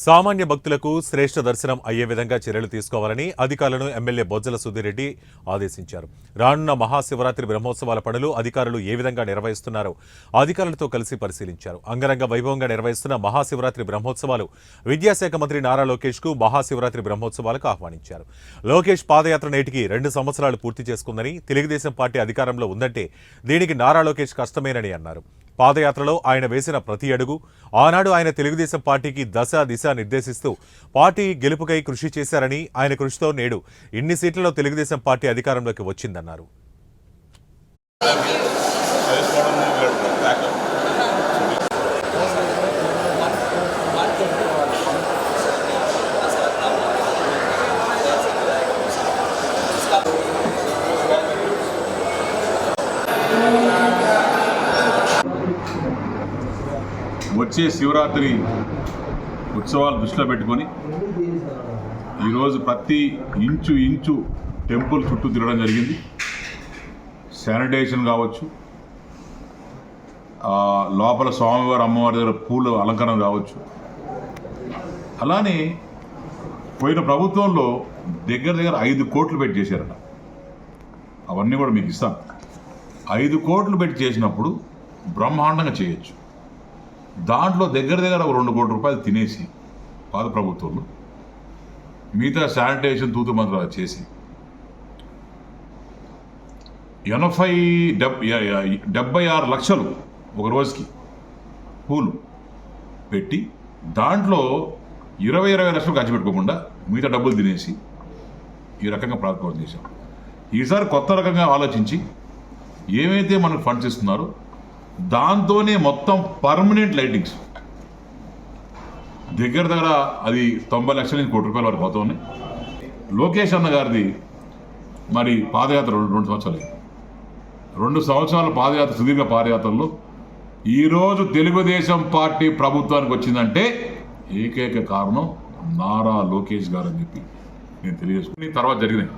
సామాన్య భక్తులకు శ్రేష్ఠ దర్శనం అయ్యే విధంగా చర్యలు తీసుకోవాలని అధికారులను ఎమ్మెల్యే బొజ్జల సుధీరెడ్డి ఆదేశించారు. రానున్న మహాశివరాత్రి బ్రహ్మోత్సవాల పనులు అధికారులు ఏ విధంగా నిర్వహిస్తున్నారో అధికారులతో కలిసి పరిశీలించారు. అంగరంగ వైభవంగా నిర్వహిస్తున్న మహాశివరాత్రి బ్రహ్మోత్సవాలు విద్యాశాఖ మంత్రి నారా లోకేష్ కు మహాశివరాత్రి బ్రహ్మోత్సవాలకు ఆహ్వానించారు. లోకేష్ పాదయాత్ర నేటికి 2 సంవత్సరాలు పూర్తి చేసుకుందని, తెలుగుదేశం పార్టీ అధికారంలో ఉందంటే దీనికి నారా లోకేష్ కష్టమేనని అన్నారు. పాదయాత్రలో ఆయన వేసిన ప్రతి అడుగు ఆనాడు ఆయన తెలుగుదేశం పార్టీకి దిశ నిర్దేశిస్తూ పార్టీ గెలుపుకై కృషి చేశారని, ఆయన కృషితో నేడు ఇన్ని సీట్లలో తెలుగుదేశం పార్టీ అధికారంలోకి వచ్చిందన్నారు. వచ్చే శివరాత్రి ఉత్సవాలు దృష్టిలో పెట్టుకొని ఈరోజు ప్రతి ఇంచు టెంపుల్ చుట్టూ తిరగడం జరిగింది. శానిటేషన్ కావచ్చు, లోపల స్వామివారి అమ్మవారి దగ్గర పూల అలంకరణ కావచ్చు. అలానే పోయిన ప్రభుత్వంలో దగ్గర 5 కోట్లు పెట్టి చేశారట. అవన్నీ కూడా మీకు ఇస్తాను. 5 కోట్లు పెట్టి చేసినప్పుడు బ్రహ్మాండంగా చేయొచ్చు. దాంట్లో దగ్గర 2 కోట్ల రూపాయలు తినేసి పాత ప్రభుత్వంలో మిగతా శానిటేషన్ తూతు మంత్రాలు చేసి 76 లక్షలు ఒక రోజుకి పూలు పెట్టి దాంట్లో 20 లక్షలు ఖర్చు పెట్టుకోకుండా మిగతా డబ్బులు తినేసి ఈ రకంగా ప్రారంభం చేశాం. ఈసారి కొత్త రకంగా ఆలోచించి ఏమైతే మనకు ఫండ్స్ ఇస్తున్నారో దాంతోనే మొత్తం పర్మనెంట్ లైటింగ్స్ దగ్గర అది 90 లక్షల నుంచి 1 కోటి రూపాయల వరకు పోతుంది. లోకేష్ అన్న గారిది మరి పాదయాత్ర 2 సంవత్సరాలు, 2 సంవత్సరాల పాదయాత్ర, సుదీర్ఘ పాదయాత్రలో ఈరోజు తెలుగుదేశం పార్టీ ప్రభుత్వానికి వచ్చిందంటే ఏకైక కారణం నారా లోకేష్ గారు అని చెప్పి నేను తెలియజేసుకుని తర్వాత జరిగినాయి.